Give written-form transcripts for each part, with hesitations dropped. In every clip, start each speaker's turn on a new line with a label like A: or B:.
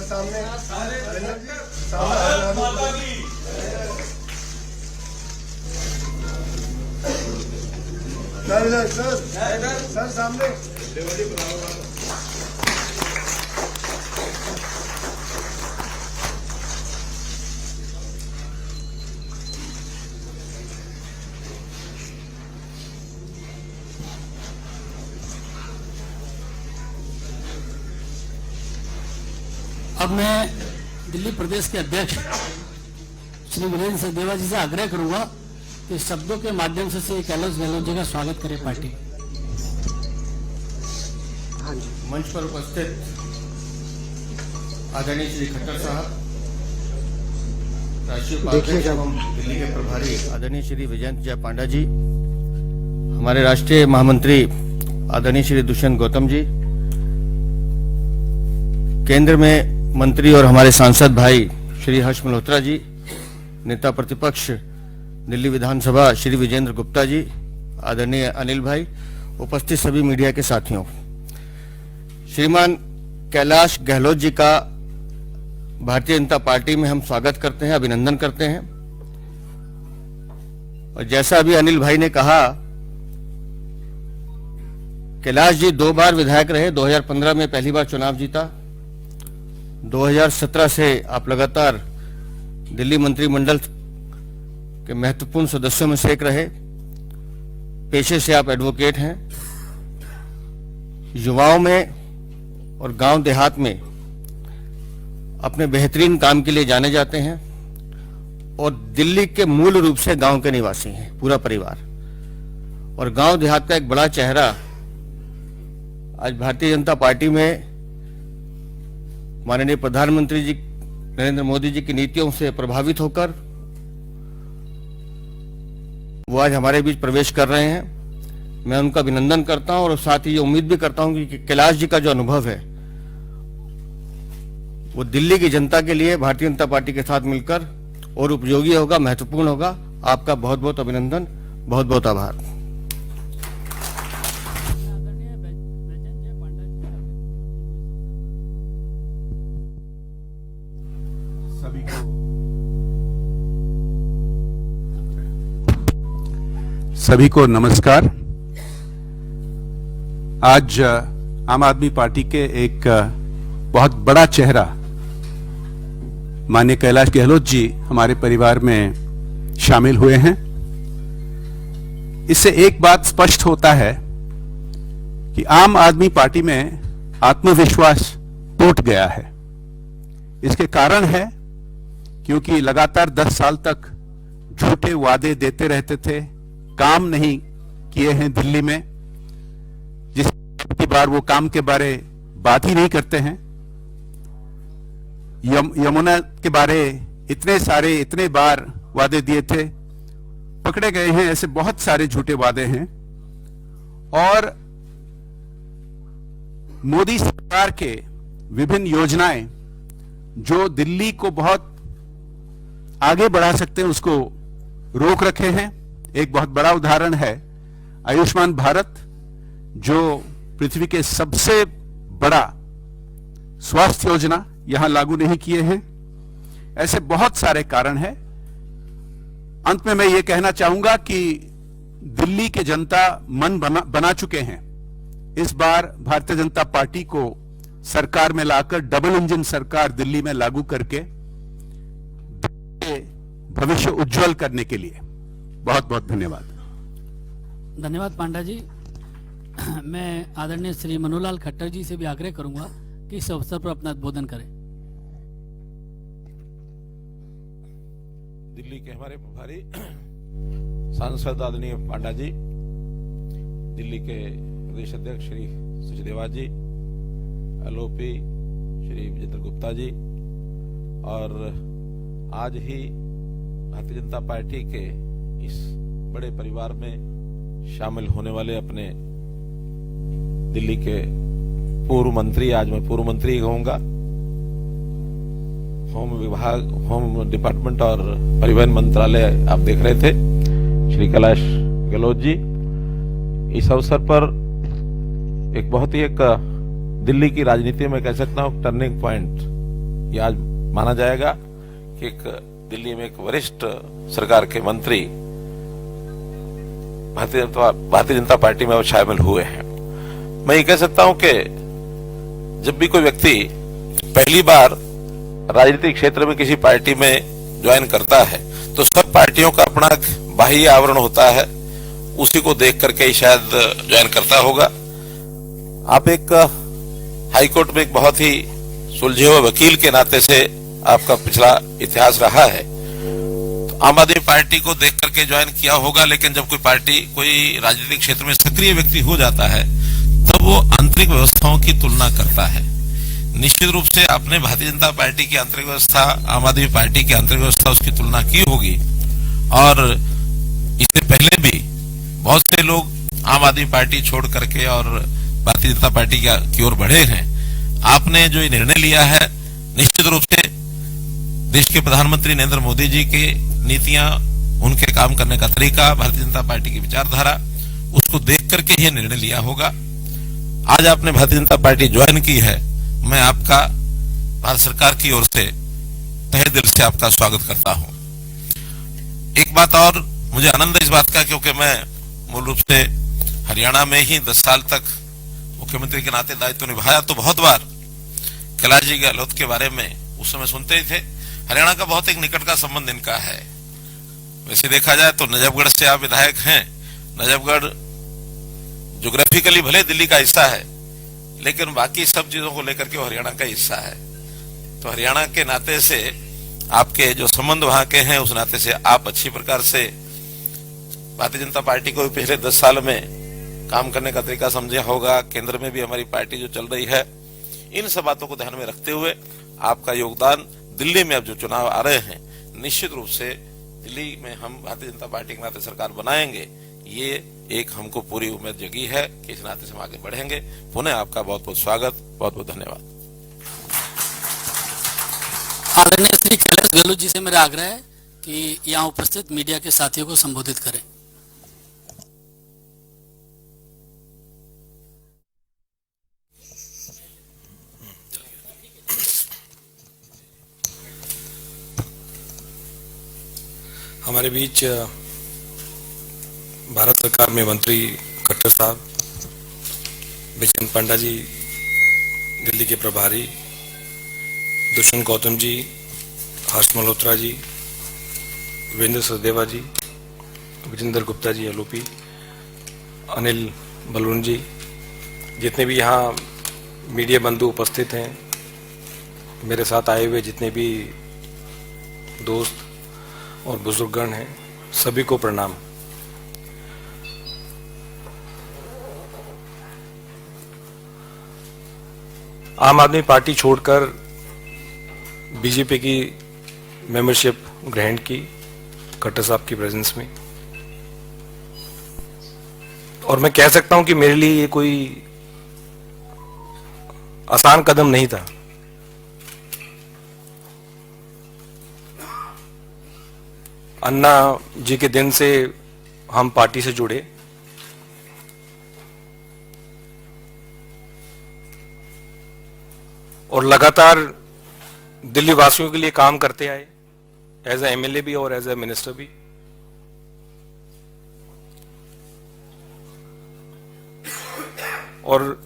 A: सामने सर सामने
B: अब मैं दिल्ली प्रदेश के अध्यक्ष श्री वीरेंद्र सचदेवा जी से आग्रह करूंगा कि शब्दों के माध्यम से श्री कैलाश गहलोत जी का स्वागत करे पार्टी।
C: मंच पर उपस्थित आदरणीय श्री खट्टर साहब, राष्ट्रीय उपाध्यक्ष एवं दिल्ली के प्रभारी आदरणीय श्री विजयंत जय पांडा जी, हमारे राष्ट्रीय महामंत्री आदरणीय श्री दुष्यंत गौतम जी, केंद्र में मंत्री और हमारे सांसद भाई श्री हर्ष मल्होत्रा जी, नेता प्रतिपक्ष दिल्ली विधानसभा श्री विजेंद्र गुप्ता जी, आदरणीय अनिल भाई, उपस्थित सभी मीडिया के साथियों, श्रीमान कैलाश गहलोत जी का भारतीय जनता पार्टी में हम स्वागत करते हैं, अभिनंदन करते हैं। और जैसा अभी अनिल भाई ने कहा, कैलाश जी 2 बार विधायक रहे, 2015 में पहली बार चुनाव जीता, 2017 से आप लगातार दिल्ली मंत्रिमंडल के महत्वपूर्ण सदस्यों में से एक रहे। पेशे से आप एडवोकेट हैं। युवाओं में और गांव देहात में अपने बेहतरीन काम के लिए जाने जाते हैं और दिल्ली के मूल रूप से गांव के निवासी हैं, पूरा परिवार, और गांव देहात का एक बड़ा चेहरा आज भारतीय जनता पार्टी में माननीय प्रधानमंत्री जी नरेंद्र मोदी जी की नीतियों से प्रभावित होकर वो आज हमारे बीच प्रवेश कर रहे हैं। मैं उनका अभिनंदन करता हूं और साथ ही ये उम्मीद भी करता हूं कि कैलाश जी का जो अनुभव है वो दिल्ली की जनता के लिए भारतीय जनता पार्टी के साथ मिलकर और उपयोगी होगा, महत्वपूर्ण होगा। आपका बहुत बहुत अभिनंदन, बहुत बहुत आभार।
D: सभी को नमस्कार। आज आम आदमी पार्टी के एक बहुत बड़ा चेहरा माननीय कैलाश गहलोत जी हमारे परिवार में शामिल हुए हैं। इससे एक बात स्पष्ट होता है कि आम आदमी पार्टी में आत्मविश्वास टूट गया है। इसके कारण है क्योंकि लगातार 10 साल तक झूठे वादे देते रहते थे, काम नहीं किए हैं दिल्ली में, जिसकी बार वो काम के बारे बात ही नहीं करते हैं। यमुना के बारे इतने बार वादे दिए थे, पकड़े गए हैं। ऐसे बहुत सारे झूठे वादे हैं। और मोदी सरकार के विभिन्न योजनाएं जो दिल्ली को बहुत आगे बढ़ा सकते हैं, उसको रोक रखे हैं। एक बहुत बड़ा उदाहरण है आयुष्मान भारत, जो पृथ्वी के सबसे बड़ा स्वास्थ्य योजना, यहां लागू नहीं किए हैं। ऐसे बहुत सारे कारण हैं। अंत में मैं ये कहना चाहूंगा कि दिल्ली के जनता मन बना चुके हैं। इस बार भारतीय जनता पार्टी को सरकार में लाकर डबल इंजन सरकार दिल्ली में लागू करके भविष्य उज्जवल करने के लिए बहुत बहुत धन्यवाद।
B: धन्यवाद पांडा जी। मैं आदरणीय श्री मनोहरलाल खट्टर जी से भी आग्रह करूंगा कि इस अवसर पर अपना उद्बोधन करें।
E: दिल्ली के हमारे प्रभारी सांसद आदरणीय पांडा जी, दिल्ली के प्रदेश अध्यक्ष श्री सचदेवा जी, एलओपी श्री विजेंद्र गुप्ता जी, और आज ही भारतीय जनता पार्टी के इस बड़े परिवार में शामिल होने वाले अपने दिल्ली के पूर्व मंत्री, आज मैं पूर्व मंत्री कहूंगा, होम विभाग, होम डिपार्टमेंट और परिवहन मंत्रालय आप देख रहे थे, श्री कैलाश गहलोत जी। इस अवसर पर एक बहुत ही दिल्ली की राजनीति में कह सकता हूँ टर्निंग पॉइंट ये आज माना जाएगा कि एक दिल्ली में एक वरिष्ठ सरकार के मंत्री भारतीय जनता पार्टी में शामिल हुए हैं। मैं ये कह सकता हूं कि जब भी कोई व्यक्ति पहली बार राजनीतिक क्षेत्र में किसी पार्टी में ज्वाइन करता है तो सब पार्टियों का अपना बाह्य आवरण होता है, उसी को देख करके ही शायद ज्वाइन करता होगा। आप एक हाईकोर्ट में एक बहुत ही सुलझे हुए वकील के नाते से आपका पिछला इतिहास रहा है, तो आम आदमी पार्टी को देख करके ज्वाइन किया होगा। लेकिन जब कोई पार्टी, कोई राजनीतिक क्षेत्र में सक्रिय व्यक्ति हो जाता है तब वो आंतरिक व्यवस्थाओं की तुलना करता है। निश्चित रूप से आपने भारतीय जनता पार्टी की आंतरिक व्यवस्था, आम आदमी पार्टी की आंतरिक व्यवस्था, उसकी तुलना की होगी। और इससे पहले भी बहुत से लोग आम आदमी पार्टी छोड़ करके और भारतीय जनता पार्टी की ओर बढ़े हैं। आपने जो ये निर्णय लिया है, निश्चित रूप से देश के प्रधानमंत्री नरेंद्र मोदी जी की नीतियां, उनके काम करने का तरीका, भारतीय जनता पार्टी की विचारधारा, उसको देख करके यह निर्णय लिया होगा। आज आपने भारतीय जनता पार्टी ज्वाइन की है, मैं आपका भारत सरकार की ओर से तहे दिल से आपका स्वागत करता हूं। एक बात और, मुझे आनंद है इस बात का क्योंकि मैं मूल रूप से हरियाणा में ही 10 साल तक मुख्यमंत्री के नाते दायित्व निभाया, तो बहुत बार कैलाश जी गहलोत के बारे में उस समय सुनते ही थे। हरियाणा का बहुत एक निकट का संबंध इनका है। वैसे देखा जाए तो नजफगढ़ से आप विधायक हैं। नजफगढ़ ज्योग्राफिकली भले दिल्ली का हिस्सा है, लेकिन बाकी सब चीजों को लेकर के वो हरियाणा का हिस्सा है। तो हरियाणा के नाते से आपके जो संबंध वहां के हैं, उस नाते से आप अच्छी प्रकार से भारतीय जनता पार्टी को पिछले 10 साल में काम करने का तरीका समझा होगा। केंद्र में भी हमारी पार्टी जो चल रही है, इन सब बातों को ध्यान में रखते हुए आपका योगदान दिल्ली में अब जो चुनाव आ रहे हैं, निश्चित रूप से दिल्ली में हम भारतीय जनता पार्टी के नाते सरकार बनाएंगे, ये एक हमको पूरी उम्मीद जगी है कि इस नाते से हम आगे बढ़ेंगे। पुनः आपका बहुत बहुत स्वागत, बहुत बहुत धन्यवाद।
B: आदरणीय श्री कैलाश गहलोत जी से मेरा आग्रह है कि यहाँ उपस्थित मीडिया के साथियों को संबोधित करें।
F: हमारे बीच भारत सरकार में मंत्री खट्टर साहब, विजयेंद्र पांडा जी दिल्ली के प्रभारी, दुष्यंत गौतम जी, हर्ष मल्होत्रा जी, वीरेंद्र सचदेवा जी, विजेंद्र गुप्ता जी एलओपी, अनिल बलून जी, जितने भी यहाँ मीडिया बंधु उपस्थित हैं, मेरे साथ आए हुए जितने भी दोस्त और बुजुर्गगण हैं, सभी को प्रणाम। आम आदमी पार्टी छोड़कर बीजेपी की मेंबरशिप ग्रहण की खट्टर साहब की प्रेजेंस में, और मैं कह सकता हूं कि मेरे लिए ये कोई आसान कदम नहीं था। अन्ना जी के दिन से हम पार्टी से जुड़े, और लगातार दिल्ली वासियों के लिए काम करते आए, एज ए एमएलए भी और एज ए मिनिस्टर भी। और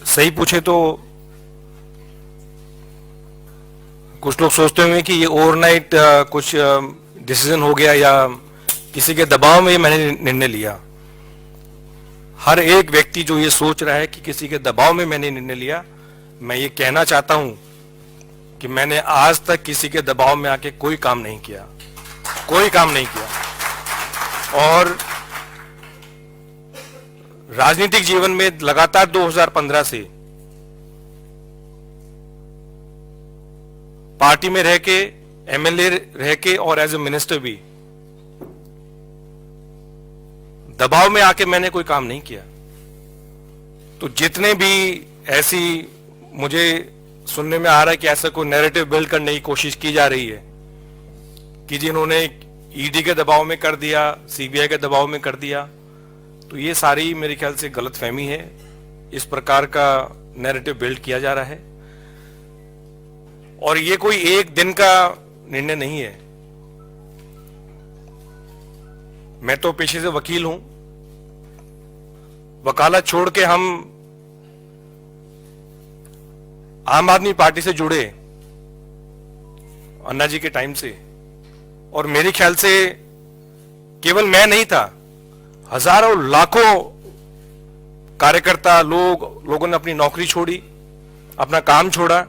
F: सही पूछे तो कुछ लोग सोचते होंगे कि ये ओवरनाइट कुछ डिसीजन हो गया या किसी के दबाव में मैंने निर्णय लिया। हर एक व्यक्ति जो ये सोच रहा है कि किसी के दबाव में मैंने निर्णय लिया, मैं ये कहना चाहता हूं कि मैंने आज तक किसी के दबाव में आके कोई काम नहीं किया, कोई काम नहीं किया। और राजनीतिक जीवन में लगातार 2015 से पार्टी में रह के, एमएलए रह के और एज ए मिनिस्टर भी दबाव में आके मैंने कोई काम नहीं किया। तो जितने भी ऐसी मुझे सुनने में आ रहा है कि ऐसा कोई नैरेटिव बिल्ड करने की कोशिश की जा रही है कि जिन्होंने ईडी के दबाव में कर दिया, सीबीआई के दबाव में कर दिया, तो ये सारी मेरे ख्याल से गलतफहमी है। इस प्रकार का नैरेटिव बिल्ड किया जा रहा है और ये कोई एक दिन का निर्णय नहीं है। मैं तो पेशे से वकील हूं, वकालत छोड़ के हम आम आदमी पार्टी से जुड़े अन्ना जी के टाइम से, और मेरे ख्याल से केवल मैं नहीं था, हजारों लाखों कार्यकर्ता लोगों ने अपनी नौकरी छोड़ी, अपना काम छोड़ा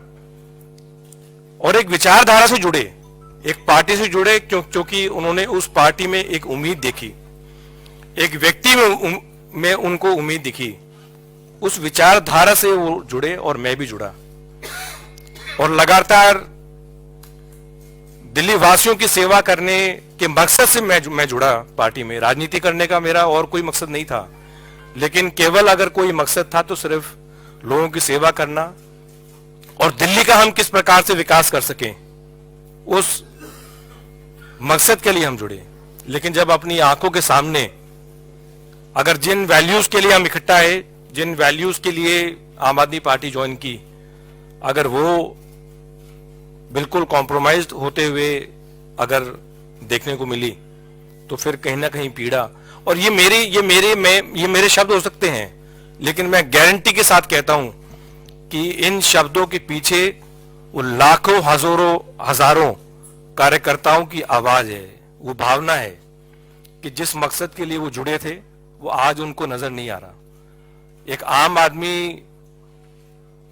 F: और एक विचारधारा से जुड़े, एक पार्टी से जुड़े, क्योंकि उन्होंने उस पार्टी में एक उम्मीद देखी, एक व्यक्ति में उनको उम्मीद दिखी। उस विचारधारा से वो जुड़े और मैं भी जुड़ा और लगातार दिल्ली वासियों की सेवा करने के मकसद से मैं जुड़ा पार्टी में। राजनीति करने का मेरा और कोई मकसद नहीं था, लेकिन केवल अगर कोई मकसद था तो सिर्फ लोगों की सेवा करना और दिल्ली का हम किस प्रकार से विकास कर सकें, उस मकसद के लिए हम जुड़े। लेकिन जब अपनी आंखों के सामने अगर जिन वैल्यूज के लिए हम इकट्ठा है, जिन वैल्यूज के लिए आम आदमी पार्टी ज्वाइन की, अगर वो बिल्कुल कॉम्प्रोमाइज्ड होते हुए अगर देखने को मिली, तो फिर कहीं ना कहीं पीड़ा। और ये मेरे शब्द हो सकते हैं, लेकिन मैं गारंटी के साथ कहता हूं कि इन शब्दों के पीछे वो लाखों हजारों कार्यकर्ताओं की आवाज है, वो भावना है कि जिस मकसद के लिए वो जुड़े थे वो आज उनको नजर नहीं आ रहा। एक आम आदमी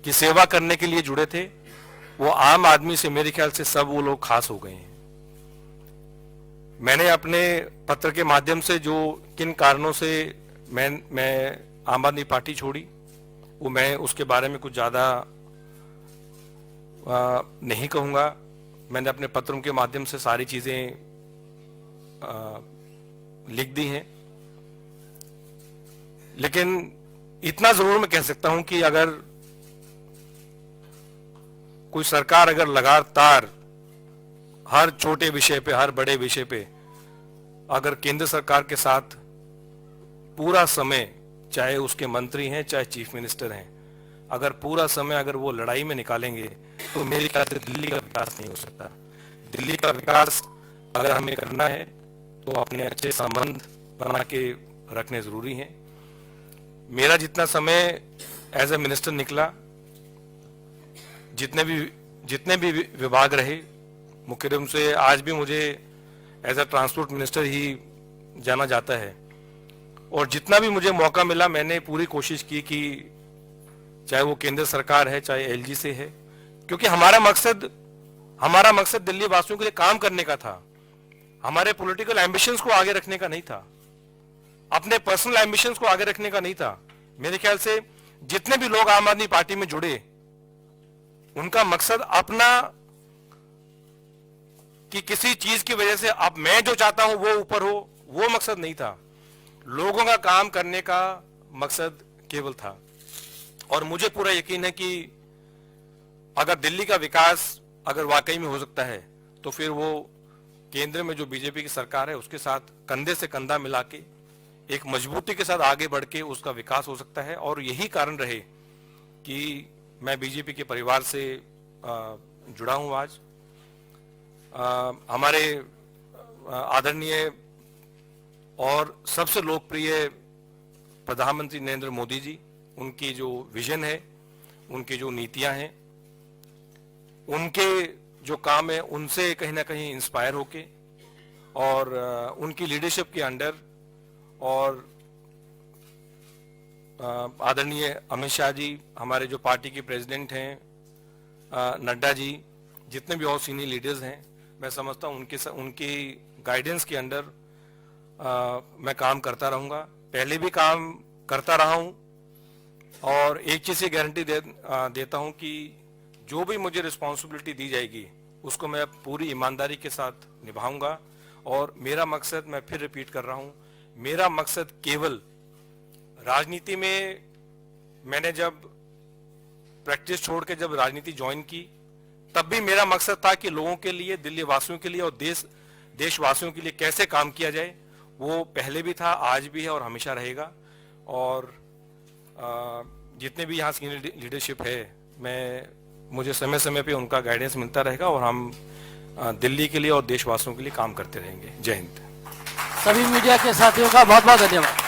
F: की सेवा करने के लिए जुड़े थे, वो आम आदमी से मेरे ख्याल से सब वो लोग खास हो गए हैं। मैंने अपने पत्र के माध्यम से जो किन कारणों से मैं आम आदमी पार्टी छोड़ी, वो मैं उसके बारे में कुछ ज्यादा नहीं कहूंगा। मैंने अपने पत्रों के माध्यम से सारी चीजें लिख दी हैं, लेकिन इतना जरूर मैं कह सकता हूं कि अगर कोई सरकार अगर लगातार हर छोटे विषय पे, हर बड़े विषय पे अगर केंद्र सरकार के साथ पूरा समय, चाहे उसके मंत्री हैं चाहे चीफ मिनिस्टर हैं, अगर पूरा समय अगर वो लड़ाई में निकालेंगे, तो मेरे ख्याल से दिल्ली का विकास नहीं हो सकता। दिल्ली का विकास अगर हमें करना है तो अपने अच्छे संबंध बना के रखने जरूरी हैं। मेरा जितना समय एज ए मिनिस्टर निकला, जितने भी विभाग रहे, मुख्य रूप से आज भी मुझे एज ए ट्रांसपोर्ट मिनिस्टर ही जाना जाता है, और जितना भी मुझे मौका मिला मैंने पूरी कोशिश की कि चाहे वो केंद्र सरकार है चाहे एलजी से है, क्योंकि हमारा मकसद दिल्ली वासियों के लिए काम करने का था। हमारे पॉलिटिकल एम्बिशंस को आगे रखने का नहीं था, अपने पर्सनल एम्बिशंस को आगे रखने का नहीं था। मेरे ख्याल से जितने भी लोग आम आदमी पार्टी में जुड़े, उनका मकसद अपना कि किसी चीज की वजह से अब मैं जो चाहता हूं वो ऊपर हो, वो मकसद नहीं था। लोगों का काम करने का मकसद केवल था। और मुझे पूरा यकीन है कि अगर दिल्ली का विकास अगर वाकई में हो सकता है, तो फिर वो केंद्र में जो बीजेपी की सरकार है उसके साथ कंधे से कंधा मिला के एक मजबूती के साथ आगे बढ़ के उसका विकास हो सकता है। और यही कारण रहे कि मैं बीजेपी के परिवार से जुड़ा हूं। आज हमारे आदरणीय और सबसे लोकप्रिय प्रधानमंत्री नरेंद्र मोदी जी, उनकी जो विजन है, उनकी जो नीतियां हैं, उनके जो काम है, उनसे कहीं ना कहीं इंस्पायर होके और उनकी लीडरशिप के अंडर, और आदरणीय अमित शाह जी, हमारे जो पार्टी के प्रेसिडेंट हैं, नड्डा जी, जितने भी और सीनियर लीडर्स हैं, मैं समझता हूं उनकी गाइडेंस के अंडर मैं काम करता रहूंगा। पहले भी काम करता रहा हूं, और एक चीज की गारंटी देता हूं कि जो भी मुझे रिस्पॉन्सिबिलिटी दी जाएगी उसको मैं पूरी ईमानदारी के साथ निभाऊंगा। और मेरा मकसद, मैं फिर रिपीट कर रहा हूं, मेरा मकसद केवल राजनीति में, मैंने जब प्रैक्टिस छोड़ के जब राजनीति ज्वाइन की, तब भी मेरा मकसद था कि लोगों के लिए, दिल्ली वासियों के लिए और देशवासियों के लिए कैसे काम किया जाए। वो पहले भी था, आज भी है और हमेशा रहेगा। और जितने भी यहाँ सीनियर लीडरशिप है, मुझे समय समय पे उनका गाइडेंस मिलता रहेगा और हम दिल्ली के लिए और देशवासियों के लिए काम करते रहेंगे। जय हिंद।
B: सभी मीडिया के साथियों का बहुत बहुत धन्यवाद।